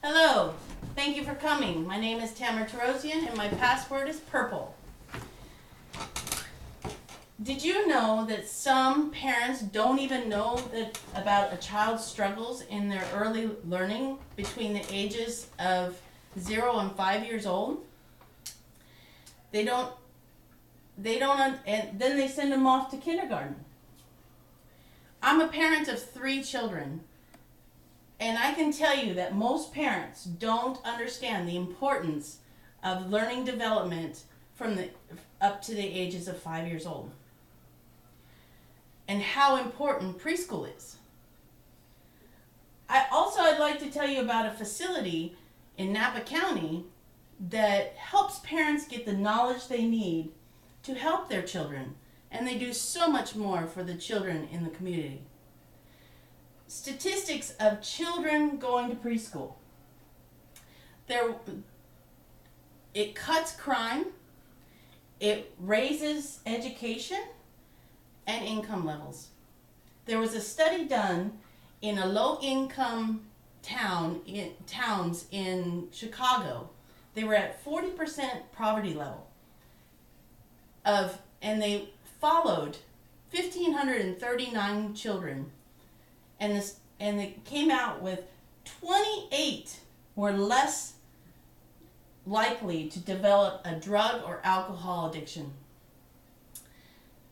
Hello, thank you for coming. My name is Tamara Tarosian and my password is purple. Did you know that some parents don't even know about a child's struggles in their early learning between the ages of 0 and 5 years old? They don't, and then they send them off to kindergarten. I'm a parent of 3 children, and I can tell you that most parents don't understand the importance of learning development up to the ages of 5 years old, and how important preschool is. I'd like to tell you about a facility in Napa County that helps parents get the knowledge they need to help their children, and they do so much more for the children in the community. Statistics of children going to preschool. It cuts crime, it raises education and income levels. There was a study done in a low-income towns in Chicago. They were at 40% poverty level and they followed 1,539 children, and they came out with 28 were less likely to develop a drug or alcohol addiction.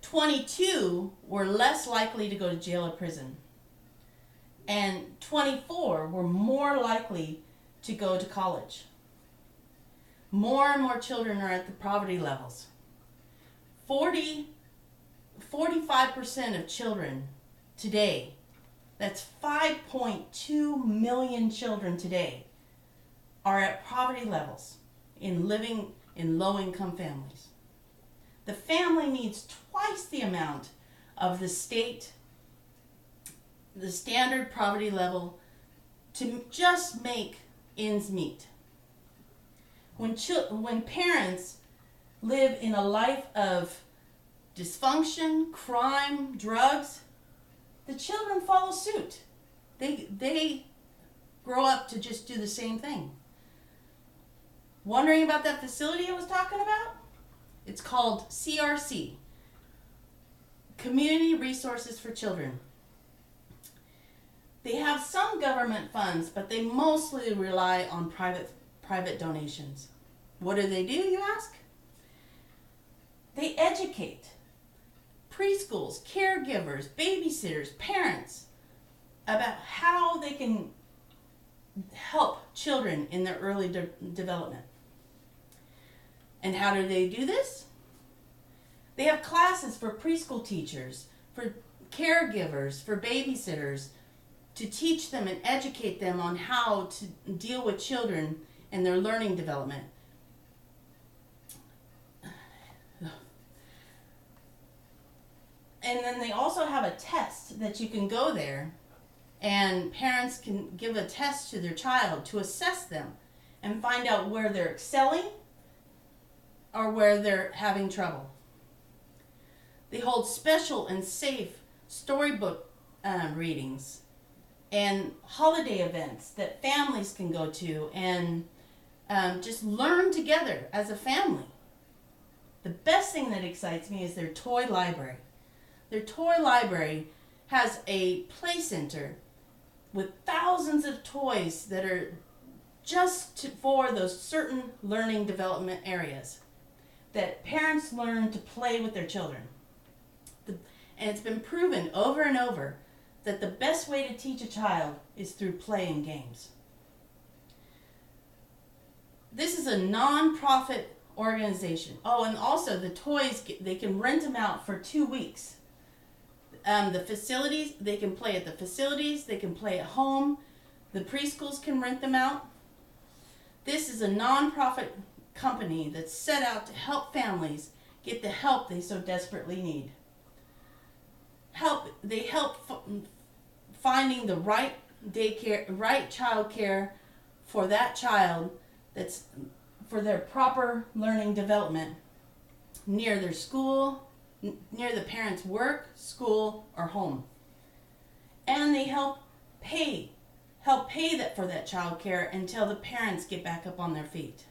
22 were less likely to go to jail or prison. And 24 were more likely to go to college. More and more children are at the poverty levels. 45% of children today, that's 5.2 million children today, are at poverty levels in living in low-income families. The family needs twice the amount of the standard poverty level to just make ends meet. When parents live in a life of dysfunction, crime, drugs, the children follow suit. They grow up to just do the same thing. Wondering about that facility I was talking about? It's called CRC, Community Resources for Children. They have some government funds, but they mostly rely on private donations. What do, you ask? They educate preschools, caregivers, babysitters, parents about how they can help children in their early development. And how do they do this? They have classes for preschool teachers, for caregivers, for babysitters, to teach them and educate them on how to deal with children and their learning development. And then they also have a test that you can go there, and parents can give a test to their child to assess them and find out where they're excelling or where they're having trouble. They hold special and safe storybook readings and holiday events that families can go to and just learn together as a family. The best thing that excites me is their toy library. Their toy library has a play center with thousands of toys that are just for those certain learning development areas that parents learn to play with their children. And it's been proven over and over that the best way to teach a child is through play and games. This is a non-profit organization. Oh, and also the toys, they can rent them out for 2 weeks. The facilities, they can play at the facilities, they can play at home. The preschools can rent them out. This is a non-profit company that's set out to help families get the help they so desperately need. They help finding the right daycare, right child care for that child that's for their proper learning development near their school, near the parents' work, school, or home. And they help pay help pay for that child care until the parents get back up on their feet.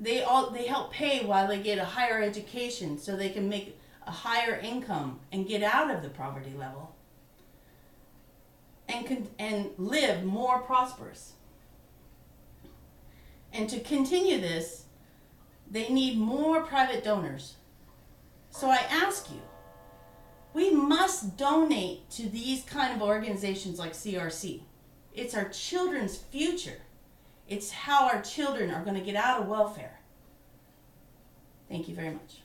They help pay while they get a higher education so they can make a higher income and get out of the poverty level and live more prosperous. And to continue this, they need more private donors. So I ask you, we must donate to these kind of organizations like CRC. It's our children's future. It's how our children are going to get out of welfare. Thank you very much.